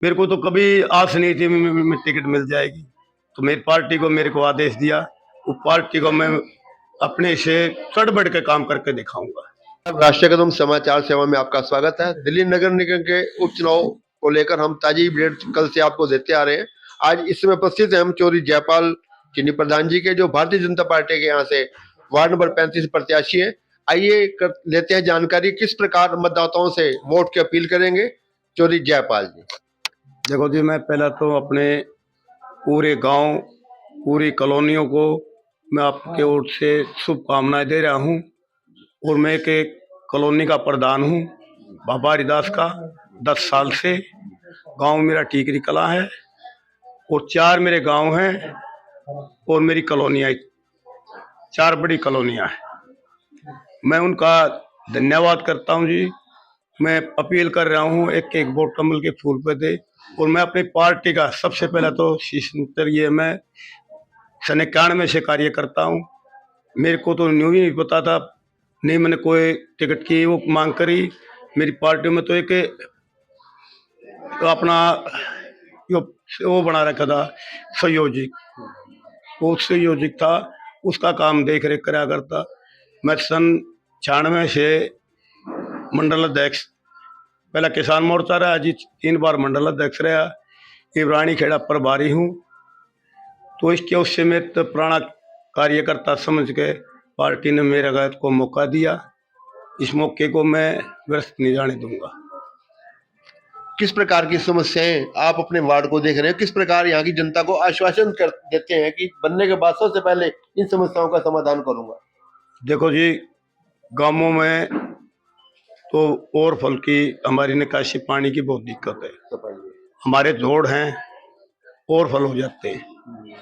मेरे को तो कभी आस नहीं थी मैं टिकट मिल जाएगी। तो मेरी पार्टी को मेरे को आदेश दिया, वो पार्टी को मैं अपने से चढ़ बढ़ के काम करके दिखाऊंगा। राष्ट्रीय कदम समाचार सेवा में आपका स्वागत है। दिल्ली नगर निगम के उपचुनाव को लेकर हम ताजी अपडेट कल से आपको देते आ रहे हैं। आज इस समय उपस्थित हैं हम चौधरी जयपाल चीनी प्रधान जी के, जो भारतीय जनता पार्टी के यहाँ से वार्ड नंबर 35 प्रत्याशी हैं। आइए लेते हैं जानकारी, किस प्रकार मतदाताओं से वोट की अपील करेंगे चौधरी जयपाल जी। देखो जी, मैं पहला तो अपने पूरे गांव, पूरी कॉलोनियों को मैं आपके ओर से शुभकामनाएं दे रहा हूं। और मैं एक कॉलोनी का प्रधान हूं, बाबा हरिदास का। 10 साल से गांव मेरा टीकरी कला है और 4 मेरे गांव हैं और मेरी कॉलोनियाँ 4 बड़ी कॉलोनियाँ हैं। मैं उनका धन्यवाद करता हूं जी। मैं अपील कर रहा हूं, एक एक वोट कमल के फूल पे दे। और मैं अपनी पार्टी का सबसे पहला तो शीश ये मैं सन 91 से कार्य करता हूं। मेरे को तो न्यू ही नहीं पता था, नहीं मैंने कोई टिकट की वो मांग करी। मेरी पार्टी में तो एक तो अपना वो बना रखा था संयोजिक, वो संयोजिक था, उसका काम देख रेख करा करता। मैं सन 96 से मंडल अध्यक्ष, पहला किसान मोर्चा रहा जी, 3 बार मंडल अध्यक्ष रहा, इब्रानी खेड़ा प्रभारी हूँ। तो इसके उससे मैं तो पुराना कार्यकर्ता समझ के पार्टी ने मेरे को मौका दिया। इस मौके को मैं व्यर्थ नहीं जाने दूंगा। किस प्रकार की समस्याएं आप अपने वार्ड को देख रहे हैं, किस प्रकार यहाँ की जनता को आश्वासन कर देते हैं कि बनने के बाद सबसे पहले इन समस्याओं का समाधान करूंगा? देखो जी, गांवों में तो और फल की हमारी निकासी पानी की बहुत दिक्कत है। हमारे जोड़ हैं और फल हो जाते हैं।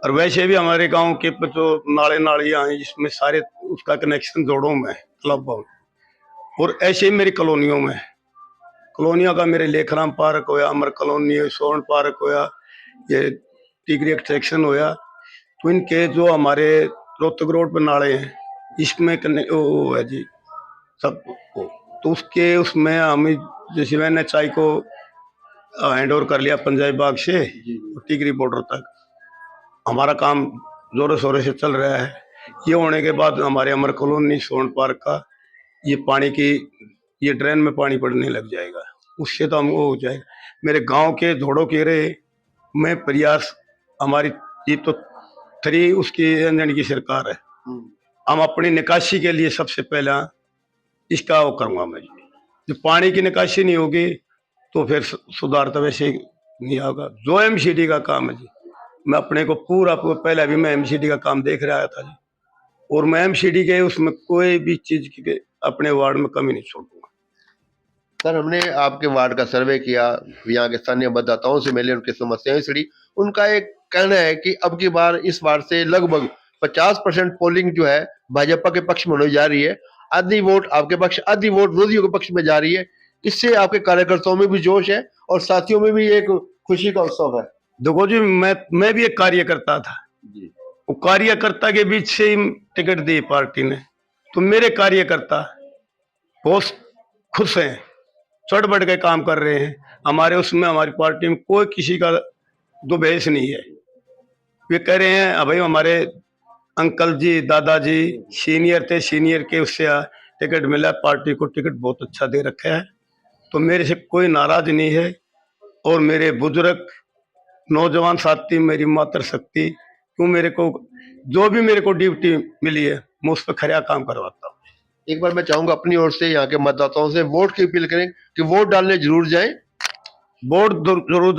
और वैसे भी हमारे गांव के जो नाले नालियां हैं जिसमें सारे उसका कनेक्शन जोड़ों में क्लब में। और ऐसे ही मेरी कॉलोनियों में, कॉलोनियों का मेरे लेखराम पार्क होया, अमर कॉलोनी, सोन पार्क होया, ये टिगरी एक्सटेंशन होया। तो इनके जो हमारे रोहतक रोड पर नाले हैं इसमें वो है जी सब को। तो उसके उसमें हम जैसे मैंने चाय को हैंड ओवर कर लिया पंजाबी बाग से टिगरी बॉर्डर तक, हमारा काम जोरों शोरों से चल रहा है। ये होने के बाद हमारे अमर कॉलोनी सोन पार्क का ये पानी की ये ड्रेन में पानी पड़ने लग जाएगा, उससे तो हम वो हो जाएगा। मेरे गांव के जोड़ों के रहे मैं प्रयास, हमारी ये तो 3 उसकी इंजन की सरकार है। हम अपनी निकासी के लिए सबसे पहला इसका वो करूंगा मैं जी। जो पानी की निकासी नहीं होगी तो फिर सुधार तो वैसे नहीं होगा। जो एमसीडी का काम है जी, मैं अपने को पूरा पहले भी मैं एमसीडी का काम देख रहा था जी। और मैं एमसीडी के उसमें कोई भी चीज की अपने वार्ड में कमी नहीं छोड़ूंगा। सर, हमने आपके वार्ड का सर्वे किया, यहाँ के स्थानीय मतदाताओं से मिले, उनकी समस्याएं सुनी। उनका एक कहना है कि अब की बार इस वार्ड से लगभग 50% पोलिंग जो है भाजपा के पक्ष में होने जा रही है। आधी वोट आपके पक्ष, आधी वोट विरोधियों के पक्ष में जा रही है। इससे आपके कार्यकर्ताओं में भी जोश है और साथियों में भी एक खुशी का उत्सव है। देखो जी, मैं भी एक कार्यकर्ता था जी। वो कार्यकर्ता के बीच से ही टिकट दी पार्टी ने, तो मेरे कार्यकर्ता बहुत खुश हैं, चढ़ बढ़ के काम कर रहे हैं। हमारे उसमें हमारी पार्टी में कोई किसी का दुभेष नहीं है। वे कह रहे हैं भाई हमारे अंकल जी दादाजी सीनियर थे, सीनियर के उससे टिकट मिला, पार्टी को टिकट बहुत अच्छा दे रखा है। तो मेरे से कोई नाराज नहीं है। और मेरे बुजुर्ग नौजवान साथी, मेरी मातृ शक्ति, क्यों मेरे को जो भी मेरे को ड्यूटी मिली है मैं उस पर खरा काम करवाता हूँ। एक बार मैं चाहूंगा अपनी ओर से यहाँ के मतदाताओं से वोट की अपील करें कि वोट डालने जरूर जाएं। वोट जरूर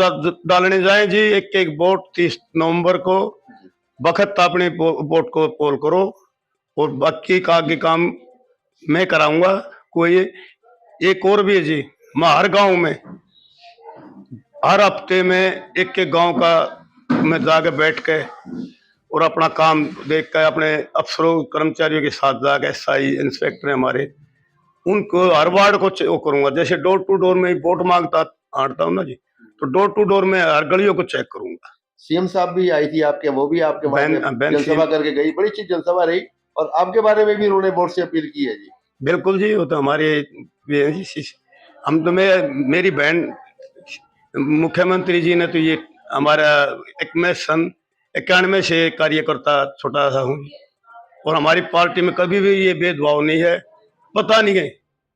डालने जाएं जी। एक एक वोट 30 नवंबर को वक्त अपने वोट को पोल करो। और बाकी का आगे काम मैं कराऊंगा। कोई एक और भी है जी, मैं हर गांव में हर हफ्ते में एक एक गांव का मैं जाके बैठ के और अपना काम देख कर अपने अफसरों कर्मचारियों के साथ जाकर एसआई इंस्पेक्टर हमारे उनको हर वार्ड को वो करूंगा। जैसे डोर टू डोर में वोट मांगता आटता हूँ ना जी, तो डोर टू डोर में हर गलियों को चेक करूंगा। सीएम साहब भी आई थी आपके, वो भी आपके जनसभा करके गई, बड़ी अच्छी जनसभा रही और आपके बारे में भी उन्होंने वोट से अपील की है जी। बिल्कुल जी, वो तो हमारे हम तो मेरी बहन मुख्यमंत्री जी ने तो ये हमारा एक मैं सन 91 से कार्यकर्ता छोटा सा हूँ और हमारी पार्टी में कभी भी ये भेदभाव नहीं है। पता नहीं है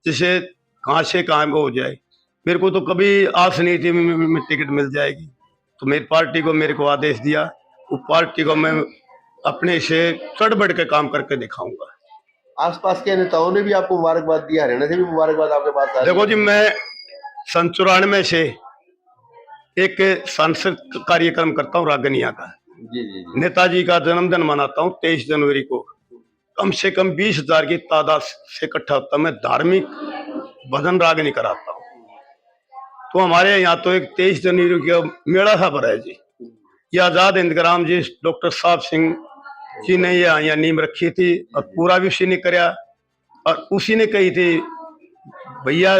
जिसे कहाँ से कहाँ हो जाए। मेरे को तो कभी आस नहीं थी मैं टिकट मिल जाएगी, तो मेरी पार्टी को मेरे को आदेश दिया, वो पार्टी को मैं अपने से चढ़ बढ़ के काम करके दिखाऊंगा। आसपास के नेताओं ने भी आपको मुबारकबाद दिया, हरियाणा से भी मुबारकबाद आपके पास आ रही देखो है? जी, मैं सन 94 से एक सांसद कार्यक्रम करता हूँ रागनिया का। जी जी जी। नेताजी का जन्मदिन मनाता हूँ 23 जनवरी को। कम से कम 20,000 की तादाद से इकट्ठा होता मैं धार्मिक भजन रागनी कराता हूँ। तो हमारे यहाँ तो एक 23 जनवरी का मेला सा भरा है जी। ये आजाद हिंदग्राम जी डॉक्टर साहब सिंह जी ने ये यहाँ नींव रखी थी और पूरा भी उसी ने कराया। और उसी ने कही थी भैया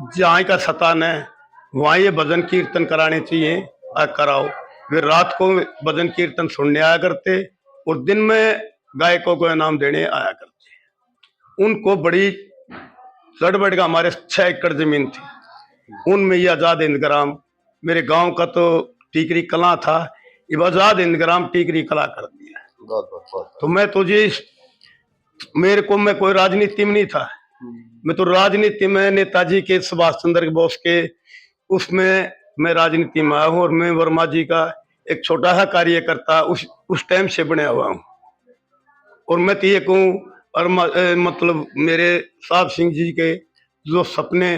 जहाँ का सतान है वहाँ ये भजन कीर्तन कराने चाहिए और कराओ। वे रात को भजन कीर्तन सुनने आया करते और दिन में गायकों को इनाम देने आया करते। उनको बड़ी चढ़ का हमारे 6 एकड़ जमीन थी, उनमें ये आजाद हिंदग्राम मेरे गांव का तो टीकरी कला था, ये आजाद हिंदग्राम टीकरी कला कर दिया। बहुत बहुत बहुत। तो मैं तो जी मेरे को मैं कोई राजनीति में नहीं था, मैं तो राजनीति में नेताजी के सुभाष चंद्र बोस के उसमें मैं राजनीति में आया हूँ और मैं वर्मा जी का एक छोटा सा कार्यकर्ता उस टाइम से बना हुआ हूँ। और मैं तो ये कहूँ और मतलब मेरे साहब सिंह जी के जो सपने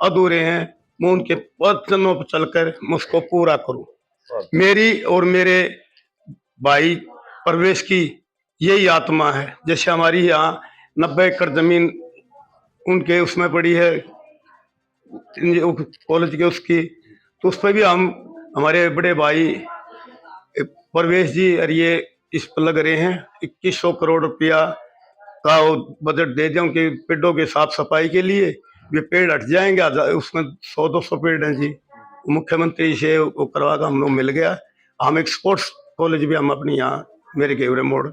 अधूरे हैं मैं उनके वचनों पर चलकर मैं उसको पूरा करूँ। मेरी और मेरे भाई परवेश की यही आत्मा है। जैसे हमारी यहाँ 90 एकड़ जमीन उनके उसमें पड़ी है कॉलेज के उसकी, तो उस पर भी हम हमारे बड़े भाई परवेश जी और ये इस पर लग रहे हैं। 2100 करोड़ रुपया का वो बजट दे दिया उनके पेड़ों के साफ सफाई के लिए। ये पेड़ हट जाएंगे, उसमें 100-200 पेड़ हैं जी। मुख्यमंत्री से वो करवा कर हम लोग मिल गया। हम एक स्पोर्ट्स कॉलेज भी हम अपनी यहाँ मेरे गेवरे मोड़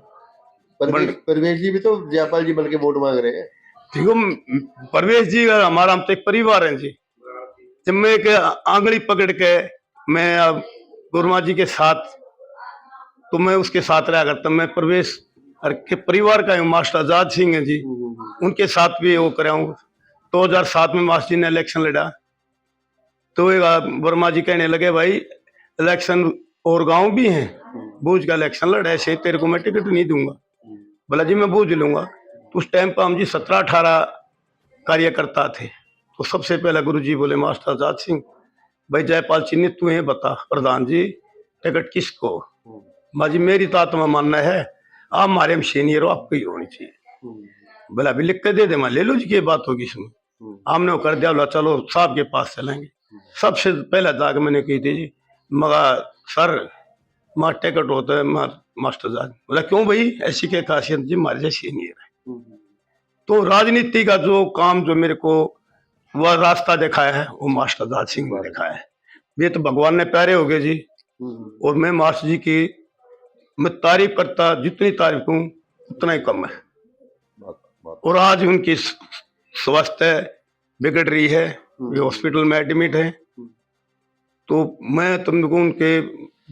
परवेश जी भी तो जयपाल जी बल्कि वोट मांग रहे हैं। ठीक है, परवेश जी हमारा हम तो एक परिवार है जी। जब मैं एक आंगली पकड़ के मैं गुरुमा जी के साथ तो मैं उसके साथ रहा करता। मैं परवेश के परिवार का हूँ, मास्टर आजाद सिंह है जी, उनके साथ भी वो कराऊँ। 2007 में मास्टर जी ने इलेक्शन लड़ा तो वर्मा जी कहने लगे भाई इलेक्शन और गांव भी हैं, बूझ का इलेक्शन लड़ा है, तेरे को मैं टिकट नहीं दूंगा। बोला जी मैं बूझ लूंगा। तो उस टाइम पर हम जी 17-18 कार्यकर्ता थे। तो सबसे पहले गुरु जी बोले मास्टर आजाद सिंह भाई जयपाल चिन्हित तू है बता प्रधान जी टिकट किसको। माँ जी मेरी तो आत्मा मानना है आप हमारे में सीनियर हो, आपको ही होनी चाहिए। बोला अभी लिख के दे दे, मैं ले लो जी की बात होगी इसमें। हमने वो कर दिया, बोला चलो साहब के पास चलेंगे। सबसे पहले जाकर मैंने कही थी जी मगर सर माँ टिकट होता है मास्टर जाद। बोला क्यों भाई ऐसी क्या खासियत जी, हमारे से सीनियर है। तो राजनीति का जो काम जो मेरे को वह रास्ता दिखाया है वो मास्टर दाद सिंह ने दिखाया है। ये तो भगवान ने प्यारे हो गए जी। और मैं मास्टर जी की मैं तारीफ करता, जितनी तारीफ करूं उतना ही कम है। और आज उनकी स्वास्थ्य बिगड़ रही है, वे हॉस्पिटल में एडमिट है। तो मैं तुमको उनके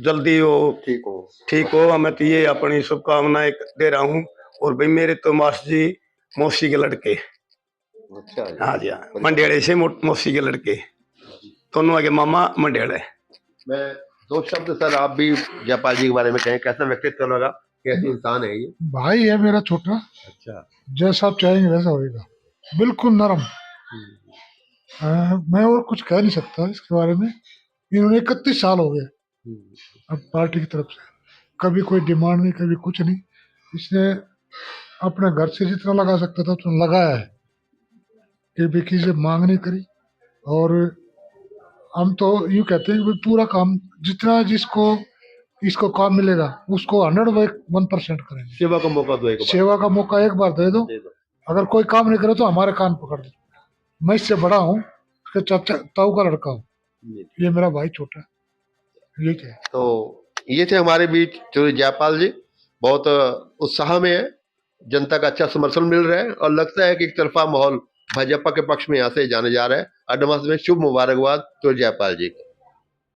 जल्दी वो ठीक हो मैं तो ये अपनी शुभकामनाएं दे रहा हूँ। और भाई मेरे तो मास्टर जी मौसी के लड़के। अच्छा हाँ जी, हाँ मंडेड़े से मौसी के लड़के, दोनों आगे मामा मंडेड़े। मैं 2 शब्द सर आप भी जयपाल जी के बारे में कहें, कैसा व्यक्तित्व लगा, कैसे इंसान है ये? भाई है मेरा छोटा। अच्छा, जैसा आप चाहेंगे वैसा होएगा, बिल्कुल नरम। मैं और कुछ कह नहीं सकता इसके बारे में। इन्होंने 31 साल हो गए अब पार्टी की तरफ से, कभी कोई डिमांड नहीं, कभी कुछ नहीं। इसने अपने घर से जितना लगा सकता था उतना लगाया है, कि किसी से मांग नहीं करी। और हम तो यूँ कहते हैं कि पूरा काम जितना जिसको इसको काम मिलेगा उसको 101% करेंगे। सेवा का मौका दो, सेवा का मौका एक बार दे दो। अगर कोई काम नहीं करे तो हमारे कान पकड़ दो। मैं इससे बड़ा हूँ, उसके चाचा ताऊ का लड़का हूँ, ये मेरा भाई छोटा है। ये क्या है? तो ये थे हमारे बीच जो जयपाल जी, बहुत उत्साह में है, जनता का अच्छा समर्थन मिल रहा है और लगता है कि एक तरफा माहौल भाजपा के पक्ष में यहाँ से जाने जा रहा है। एडवांस में शुभ मुबारकबाद तो जयपाल जी।